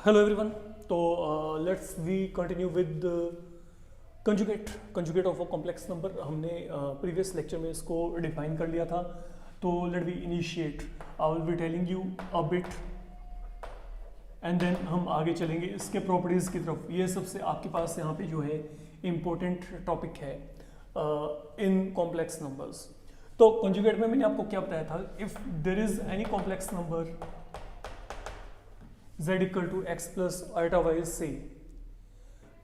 Hello everyone. तो let's we continue with conjugate of a complex number. हमने previous lecture में इसको define कर लिया था। तो let we initiate. I will be telling you a bit and then हम आगे चलेंगे इसके प्रॉपर्टीज़ की तरफ। ये सबसे आपके पास यहाँ पे जो है इम्पोर्टेंट टॉपिक है इन कॉम्प्लेक्स नंबर्स। तो कंजुगेट में मैंने आपको क्या बताया था, if there is any complex number z equal to x plus iota y से,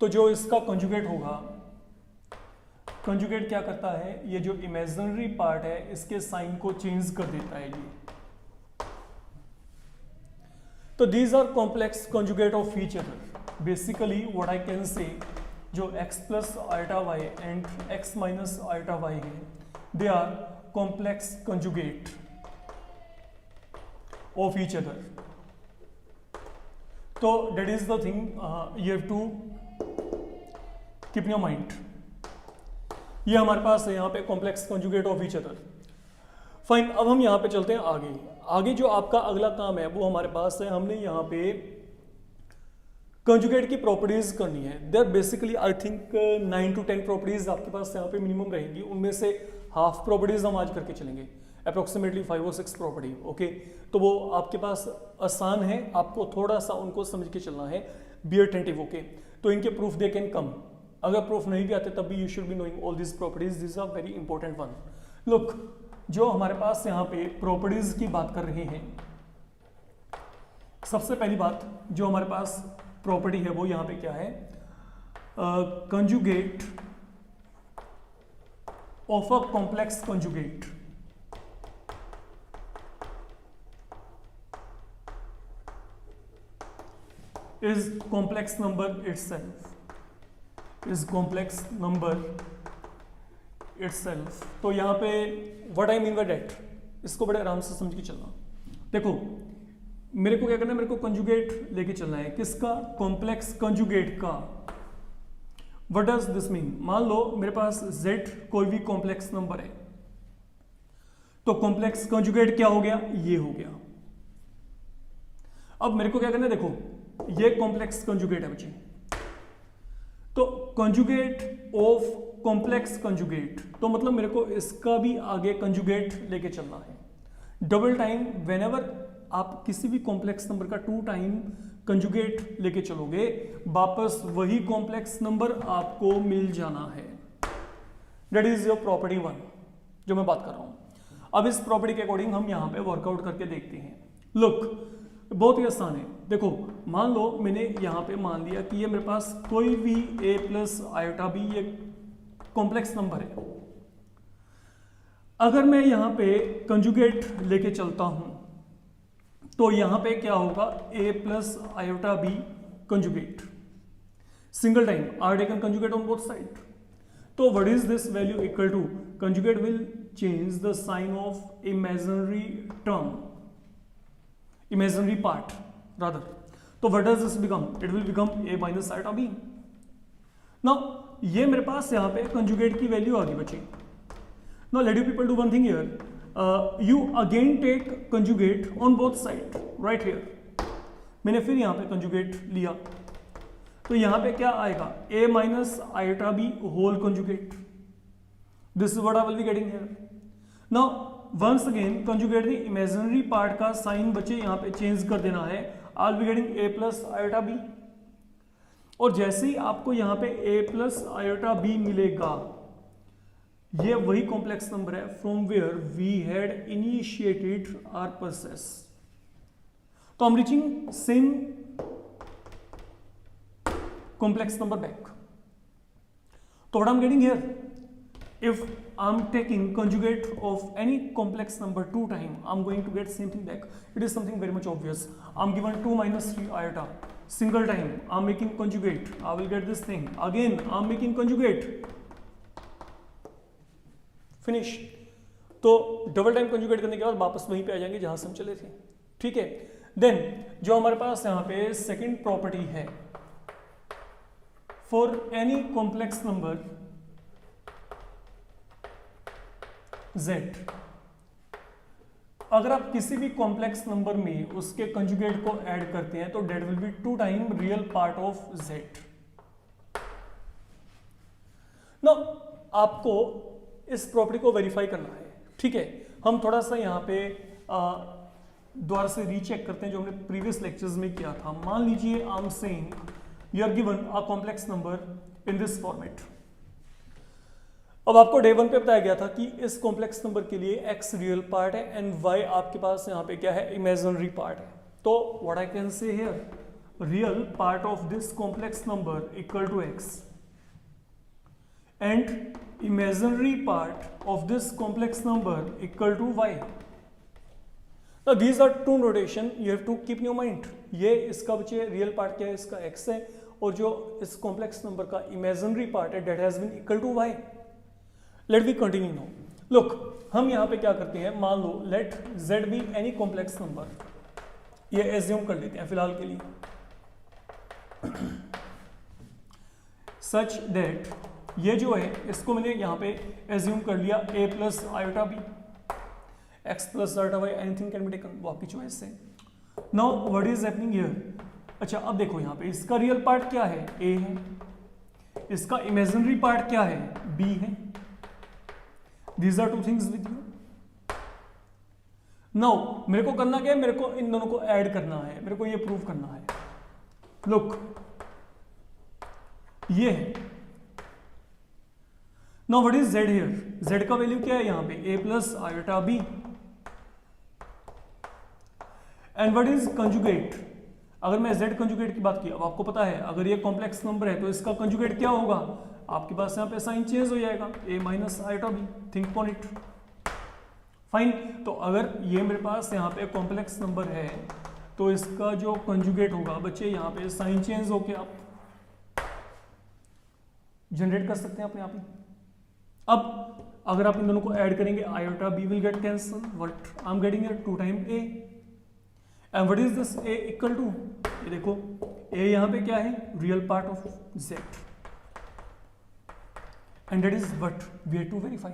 तो जो इसका कंजुगेट होगा, कंजुगेट क्या करता है, ये जो इमेजिनरी पार्ट है इसके साइन को चेंज कर देता है ये। तो these are complex conjugate of each other. Basically what I can say, जो x plus iota y and x minus iota y है, they are complex conjugate of each other. तो that is the thing you have to keep in your mind। ये हमारे पास है यहाँ पे complex conjugate of each other. Fine, अब हम यहाँ पे चलते हैं आगे। आगे जो आपका अगला काम है वो हमारे पास है, हमने यहाँ पे कंजुगेट की प्रॉपर्टीज करनी है। There basically I think 9 to 10 properties आपके पास यहाँ पे मिनिमम रहेंगी। उनमें से हाफ प्रॉपर्टीज हम आज करके चलेंगे, अप्रोक्सीमेटली 5 or 6 प्रॉपर्टी। ओके, तो वो आपके पास आसान है, आपको थोड़ा सा उनको समझ के चलना है। Be attentive. ओके, तो इनके प्रूफ दे कैन कम। अगर प्रूफ नहीं भी आते तब भी you should be knowing all this properties, this are very important one. Look, जो हमारे पास यहाँ पे प्रॉपर्टीज की बात कर रहे हैं, सबसे पहली बात जो हमारे पास प्रॉपर्टी है वो यहाँ पे क्या है, conjugate of a complex conjugate is complex number itself, is complex number itself। तो यहाँ पे what I mean by that, इसको बड़े आराम से समझ के चलना। देखो, मेरे को क्या करना है, मेरे को कंजुगेट लेके चलना है। किसका? कॉम्प्लेक्स कंजुगेट का। what does this mean? मान लो मेरे पास z कोई भी कॉम्प्लेक्स नंबर है, तो कॉम्प्लेक्स कंजुगेट क्या हो गया, ये हो गया। अब मेरे को क्या करना है, देखो ये कॉम्प्लेक्स कंजुगेट है बच्चे, तो कंजुगेट ऑफ कॉम्प्लेक्स कंजुगेट, तो मतलब मेरे को इसका भी आगे कंजुगेट लेके चलना है। डबल टाइम व्हेनेवर आप किसी भी कॉम्प्लेक्स नंबर का 2 टाइम कंजुगेट लेके चलोगे, वापस वही कॉम्प्लेक्स नंबर आपको मिल जाना है। दैट इज योर प्रॉपर्टी 1 जो मैं बात कर रहा हूं। अब इस प्रॉपर्टी के अकॉर्डिंग हम यहां पे वर्कआउट करके देखते हैं। लुक, बहुत ही आसान है। देखो, मान लो मैंने यहाँ पे मान लिया कि ये मेरे पास कोई भी a प्लस आयोटा बी ये कॉम्प्लेक्स नंबर है। अगर मैं यहाँ पे कंजुगेट लेके चलता हूं तो यहाँ पे क्या होगा, a plus iota b conjugate, single time are taken conjugate on both side. तो what is this value equal to, conjugate will change the sign of imaginary term, imaginary part rather। तो what does this become? It will become a minus iota b। now ये मेरे पास यहाँ पे conjugate की value आ गई बच्चे। now let you people do one thing here, you again take conjugate on both side right here। मैंने फिर यहाँ पे conjugate लिया, तो यहाँ पे क्या आएगा, a minus iota b whole conjugate। this is what I will be getting here। now once again conjugate the imaginary part का साइन बच्चे यहाँ पे चेंज कर देना है। I will be getting a plus iota b, और जैसे ही आपको यहाँ पे a प्लस आयोटा बी मिलेगा, ये वही कॉम्प्लेक्स नंबर है from where we had initiated our process. तो I am reaching same complex number back. तो what I am getting here, if I'm taking conjugate of any complex number 2 times, I'm going to get same thing back। It is something very much obvious। I'm given 2 minus 3 iota, single time I'm making conjugate, I will get this thing again, I'm making conjugate, finish। तो double time conjugate करने के बाद वापस वहीं पे आ जाएंगे जहां से हम चले थे। ठीक है, देन जो हमारे पास यहाँ पे सेकेंड प्रॉपर्टी है, for any complex number z अगर आप किसी भी कॉम्प्लेक्स नंबर में उसके कंजुगेट को ऐड करते हैं तो that will be 2 time real part of z। ना आपको इस प्रॉपर्टी को वेरीफाई करना है, ठीक है। हम थोड़ा सा यहाँ पे दोबारा से रीचेक करते हैं जो हमने प्रीवियस लेक्चर्स में किया था। मान लीजिए I am saying you are given a complex number in this format. अब आपको डे 1 पे बताया गया था कि इस कॉम्प्लेक्स नंबर के लिए x रियल पार्ट है एंड y आपके पास यहाँ पे क्या है, इमेजिनरी पार्ट है। तो what I can say here, real part of this complex number equal to x एंड imaginary part of this complex number equal to y. Now these are two notation you have to keep in your mind. ये इसका बच्चे real part क्या है, इसका x है, और जो इस कॉम्प्लेक्स नंबर का इमेजिनरी पार्ट है that has been equal to y. Let me continue now. Look, हम यहाँ पे क्या करते हैं, मान लो let z be any complex number, ये assume कर लेते हैं फिलहाल के लिए, such that ये जो है इसको मैंने यहाँ पे एज्यूम कर लिया a plus iota b, x plus iota y, anything can be taken, वो आपकी चॉइस है। Now what is happening here, अच्छा अब देखो यहाँ पे इसका रियल पार्ट क्या है, a है, इसका इमेजिनरी पार्ट क्या है, b है। These are two things with you. Now मेरे को करना क्या है, मेरे को इन दोनों को ऐड करना है, मेरे को ये प्रूव करना है। लुक ये है। Now what is z here, z का वैल्यू क्या है यहाँ पे, a plus iota b and what is conjugate. अगर मैं z कंजुगेट की बात की, अब आपको पता है अगर ये कॉम्प्लेक्स नंबर है तो इसका कंजुगेट क्या होगा, आपके पास यहाँ पे साइन चेंज हो जाएगा, a minus iota b, think on it. Fine, तो अगर ये मेरे पास यहाँ पे कॉम्प्लेक्स नंबर है तो इसका जो कंजुगेट होगा बच्चे यहाँ पे साइन चेंज होके आप जनरेट कर सकते हैं अपने आप ही। अब अगर आप इन दोनों को ऐड करेंगे, iota b will get cancel, what I am getting here 2 time a and what is this a equal to, ये देखो a यहाँ पे क्या है, real part of z and that is what we have to verify.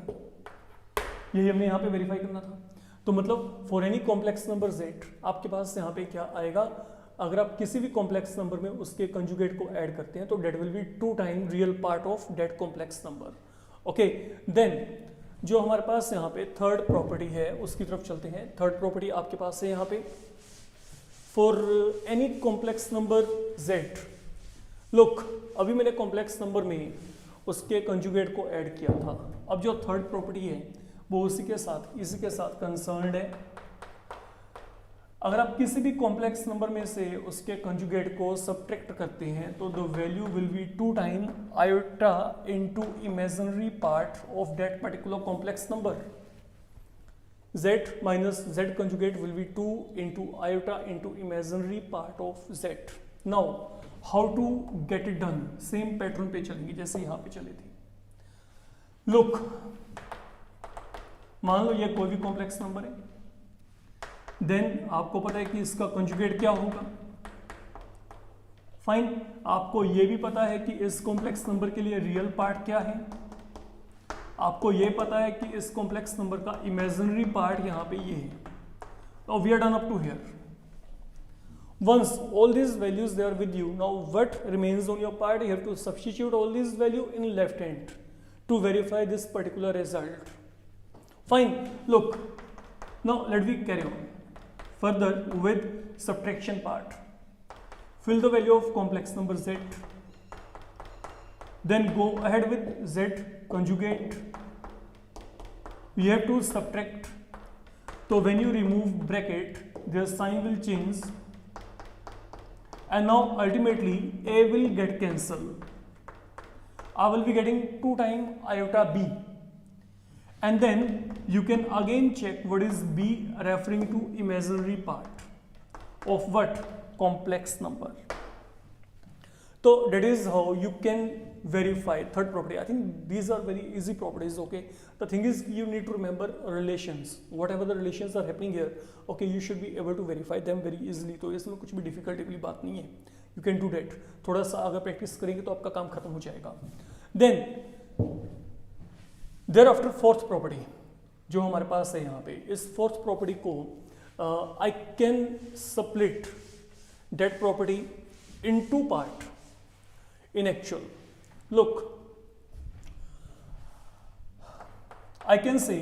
यही हमने यहाँ पे वेरीफाई करना था। तो मतलब for any complex number z आपके पास यहाँ पे क्या आएगा, अगर आप किसी भी कॉम्प्लेक्स नंबर में उसके कंजुगेट को ऐड करते हैं तो that will be 2 time real part of that complex number. Okay, then जो हमारे पास यहाँ पे थर्ड प्रॉपर्टी है उसकी तरफ चलते हैं। थर्ड प्रॉपर्टी आपके पास है यहाँ पे, for any complex number z। Look, अभी मैंने कॉम्प्लेक्स नंबर में उसके कंजुगेट को ऐड किया था। अब जो थर्ड प्रॉपर्टी है वो इसी के साथ कंसर्न्ड है। अगर आप किसी भी कॉम्प्लेक्स नंबर में से उसके कंजुगेट को सब्ट्रैक्ट करते हैं तो the value will be 2 time iota into imaginary part of that particular complex number. z minus z conjugate will be 2 into iota into imaginary part of z। Now how to get it done, same pattern पे चलेंगे जैसे यहाँ पे चले थे। Look, मान लो ये कोई भी कॉम्प्लेक्स नंबर है, देन आपको पता है कि इसका कंजुगेट क्या होगा। फाइन, आपको यह भी पता है कि इस कॉम्प्लेक्स नंबर के लिए रियल पार्ट क्या है, आपको यह पता है कि इस कॉम्प्लेक्स नंबर का इमेजिनरी पार्ट यहां पे ये है। तो we are done up to here. Once all these values they are with you, now what remains on your part, you have to substitute all these value in left hand to verify this particular result. Fine, look, now let me carry on further with subtraction part. Fill the value of complex number z, then go ahead with z conjugate. We have to subtract, so when you remove bracket their sign will change and now ultimately a will get cancelled. I will be getting 2 times iota b, and then you can again check what is b referring to imaginary part of what complex number. So that is how you can verify third property. I think these are very easy properties. Okay, the thing is you need to remember relations, whatever the relations are happening here. Okay, you should be able to verify them very easily. तो इसमें कुछ भी difficulty वाली बात नहीं है, you can do that. थोड़ा सा अगर प्रैक्टिस करेंगे तो आपका काम खत्म हो जाएगा. Then thereafter fourth property, जो हमारे पास है यहाँ पे, इस फोर्थ प्रॉपर्टी को I can split that property in two part in actual. Look, I can say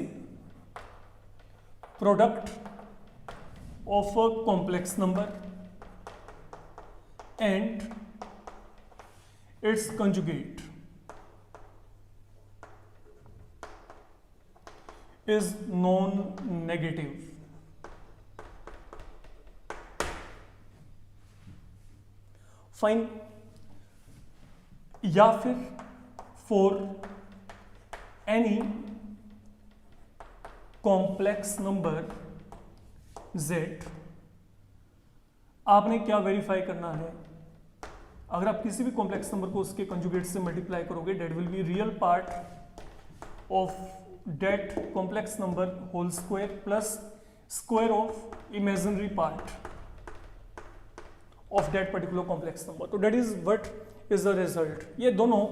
product of a complex number and its conjugate is non-negative. Fine. या फिर for any complex number z, आपने क्या verify करना है? अगर आप किसी भी कॉम्प्लेक्स नंबर को उसके कंजुगेट से मल्टीप्लाई करोगे, that will be real part of that complex number whole square plus square of imaginary part of that particular complex number. तो that is what is the result. ये दोनों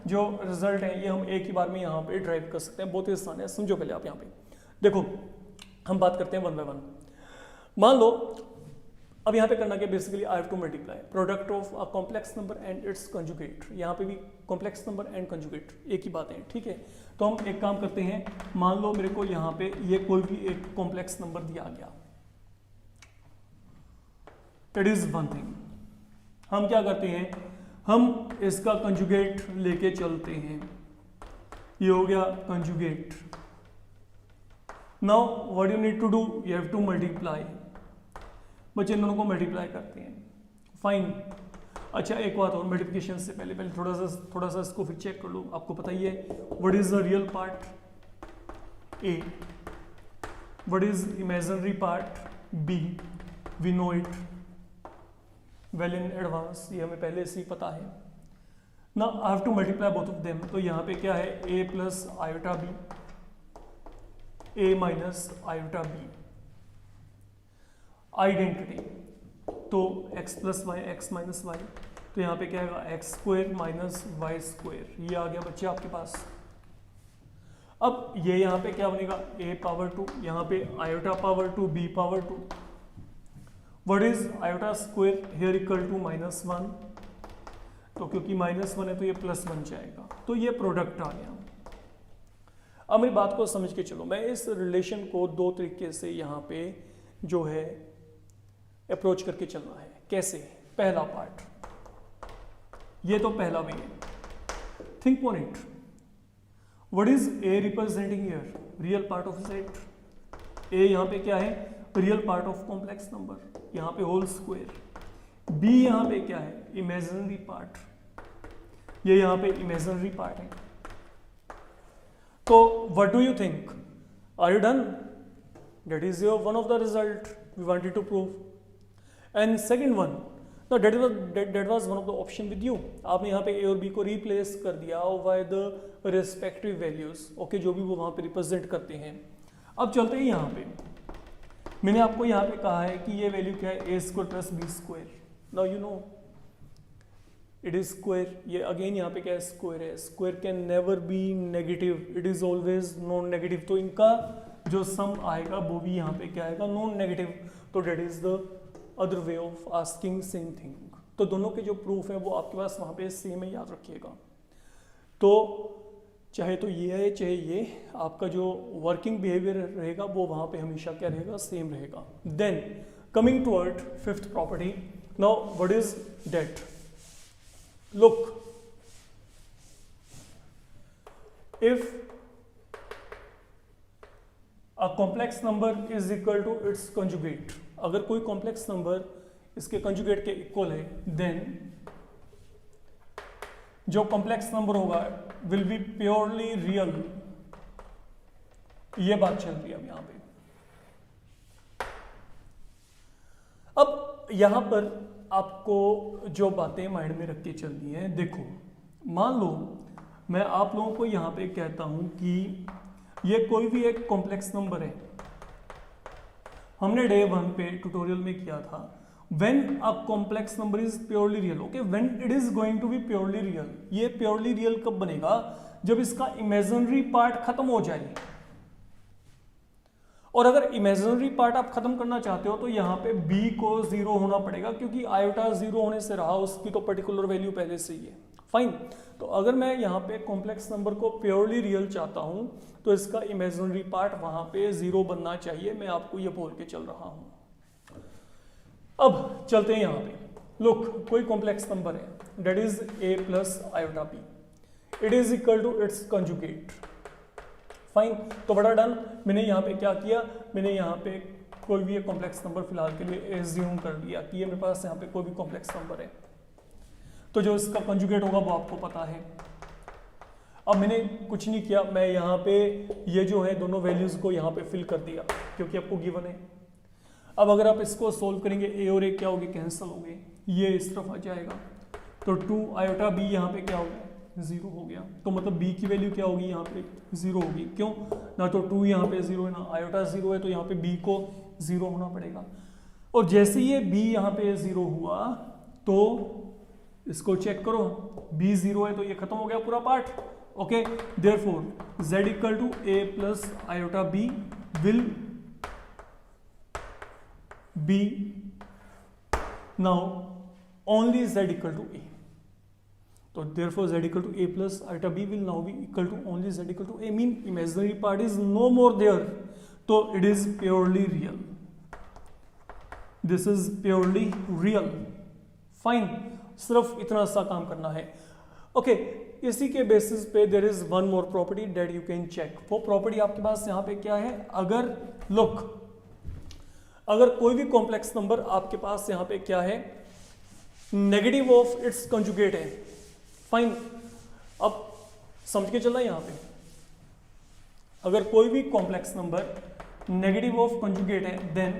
जो result हैं ये हम एक ही बार में यहाँ पे ड्राइव कर सकते हैं. बहुत ही आसान है, समझो पहले आप यहाँ पे देखो. हम बात करते हैं वन बाय वन. मान लो अब यहाँ पे करना क्या, basically I have to multiply product of a complex number and it's conjugate. यहाँ पे भी कॉम्प्लेक्स नंबर एंड कंजुगेट एक ही बात है, ठीक है. तो हम एक काम करते हैं, मान लो मेरे को यहाँ पे ये कोई भी एक कॉम्प्लेक्स नंबर दिया गया, इट इज वन थिंग. हम क्या करते हैं, हम इसका कंजुगेट लेके चलते हैं. ये हो गया conjugate. Now what you saw to do, you have to multiply. बच्चे इन दोनों को मल्टीप्लाई करते हैं. फाइन. अच्छा एक बात और, मल्टीप्लिकेशन से पहले थोड़ा सा इसको फिर चेक कर लो. आपको पता ही है what is the real part a, what is imaginary part b. We know it well in advance, ये हमें पहले से ही पता है. Now I have to multiply both of them. तो यहाँ पे क्या है, a plus iota b, a minus iota b. Identity, तो x plus y x minus y, तो यहाँ पे क्या आएगा x square minus y square. ये आ गया बच्चे आपके पास. अब ये यहाँ पे क्या बनेगा, a पावर 2, यहाँ पे iota power 2 b power 2. What is iota square here equal to -1. तो क्योंकि -1 है तो ये +1 जाएगा. तो ये प्रोडक्ट आ गया. अब मेरी बात को समझ के चलो. मैं इस रिलेशन को दो तरीके से यहाँ पे जो है अप्रोच करके चलना है. कैसे? पहला पार्ट, ये तो पहला वे है. Think on it. What is a representing here, real part of set. A यहाँ पे क्या है, real part of complex number, यहाँ पे होल स्क्वायर. बी यहाँ पे क्या है, इमेजिनरी पार्ट, ये यहाँ पे इमेजिनरी पार्ट है. तो what do you think? Are you done? That is your one of the result we wanted to prove. And second one, now that was one of the option with you. आपने यहाँ पे a और b को replace कर दिया by the respective values. Okay, जो भी वो वहाँ पे represent करते हैं. अब चलते हैं यहाँ पे. मैंने आपको यहाँ पे कहा है कि ये वैल्यू क्या है, a square plus b square. Now you know it is square. ये अगेन यहाँ पे क्या है, स्क्वायर है. Square can never be negative, it is always non negative. तो इनका जो सम आएगा वो भी यहाँ पे क्या आएगा, नॉन नेगेटिव. तो that is the other way of asking same thing. तो दोनों के जो प्रूफ है वो आपके पास वहाँ पे सेम है, याद रखिएगा. तो चाहे तो ये है चाहे ये, आपका जो वर्किंग बिहेवियर रहेगा वो वहाँ पे हमेशा क्या रहेगा, सेम रहेगा. Then coming toward fifth property. Now what is that. Look, if a complex number is equal to its conjugate, अगर कोई complex number इसके conjugate के equal है, then जो complex number होगा will be purely real. ये बात चल रही है अब यहाँ पे. अब यहाँ पर आपको जो बातें माइंड में रख के चलनी है. देखो, मान लो मैं आप लोगों को यहाँ पे कहता हूँ कि ये कोई भी एक कॉम्प्लेक्स नंबर है. हमने डे 1 पे ट्यूटोरियल में किया था, when a complex number is purely real. Okay, when it is going to be purely real. ये प्योरली रियल कब बनेगा, जब इसका इमेजिनरी पार्ट खत्म हो जाए. और अगर इमेजिनरी पार्ट आप खत्म करना चाहते हो तो यहाँ पे b को 0 होना पड़ेगा, क्योंकि आयोटा 0 होने से रहा, उसकी तो पर्टिकुलर वैल्यू पहले से ही है। फाइन। तो अगर मैं यहाँ पे कॉम्प्लेक्स नंबर को प्योरली रियल चाहता हूँ तो इसका इमेजिनरी पार्ट वहाँ पे 0 बनना चाहिए। मैं आपको ये बोल के चल रहा हूँ। अब चलते हैं यहाँ पे। लुक, कोई कॉम्प्लेक्स नंबर है, that is a plus iota b, it is equal to its conjugate. Fine. तो बड़ा डन। मैंने यहाँ पे क्या किया, मैंने यहाँ पे कोई भी एक कॉम्प्लेक्स नंबर फिलहाल के लिए एज्यूम कर लिया कि ये मेरे पास यहाँ पे कोई भी कॉम्प्लेक्स नंबर है, तो जो इसका कंजुगेट होगा वो आपको पता है। अब मैंने कुछ नहीं किया, मैं यहाँ पे ये जो है दोनों वैल्यूज को यहाँ पे फिल कर दिया क्योंकि आपको गिवन है। अब अगर आप इसको सोल्व करेंगे, ए और ए क्या होगी, कैंसिल हो गए, ये इस तरफ आ जाएगा, तो 2 आयोटा बी यहाँ पे क्या हो गया, 0 हो गया। तो मतलब b की वैल्यू क्या होगी, यहाँ पे 0 होगी। क्यों ना, तो 2 यहाँ पे 0 है ना, आयोटा 0 है, तो यहाँ पे b को 0 होना पड़ेगा। और जैसे ये b यहाँ पे 0 हुआ तो इसको चेक करो, b 0 है तो ये खत्म हो गया पूरा part. Okay, therefore z equal to a plus iota b will be now only z equal to a। तो therefore z equal to a plus iota b will now be equal to only z equal to a, mean imaginary part is no more there, so it is purely real, this is purely real। fine, सिर्फ इतना सा काम करना है। Okay, इसी के basis पे there is one more property that you can check। वो प्रॉपर्टी आपके पास यहाँ पे क्या है, अगर look, अगर कोई भी कॉम्प्लेक्स नंबर आपके पास यहाँ पे क्या है, नेगेटिव ऑफ इट्स कंजुगेट है। फाइन। अब समझ के चलना है यहाँ पे, अगर कोई भी complex number negative of conjugate है देन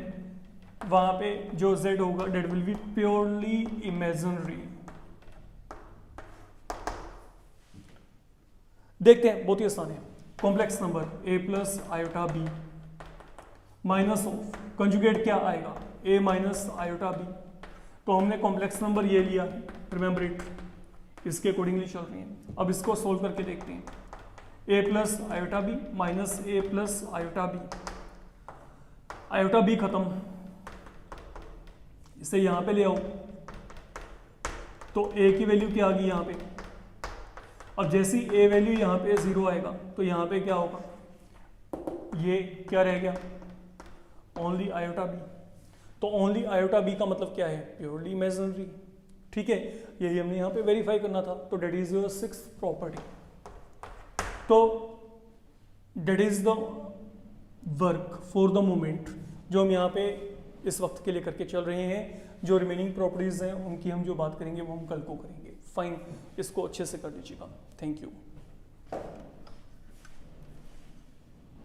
वहां पे जो z होगा that will be purely imaginary. देखते हैं, बहुत ही आसान है। Complex number a plus iota b minus of conjugate क्या आएगा, a माइनस आयोटा b। तो हमने कॉम्प्लेक्स नंबर ये लिया, रिमेंबर इट, इसके अकॉर्डिंगली चल रही है। अब इसको सोल्व करके देखते हैं, a plus iota b minus a plus iota b, iota b खत्म, इसे यहां पे ले आओ तो a की वैल्यू क्या आ गई यहाँ पे। अब जैसी a वैल्यू यहाँ पे 0 आएगा तो यहाँ पे क्या होगा, ये क्या रह गया, ओनली आयोटा बी। तो ओनली आयोटा बी का मतलब क्या है, प्योरली इमेजिनरी। ठीक है, यही हमने यहाँ पे वेरीफाई करना था। तो that is your 6th property. तो that is the work for the moment जो हम यहाँ पे इस वक्त के लिए करके चल रहे हैं। जो रिमेनिंग प्रॉपर्टीज हैं उनकी हम जो बात करेंगे वो हम कल को करेंगे। फाइन, इसको अच्छे से कर लीजिएगा। Thank you.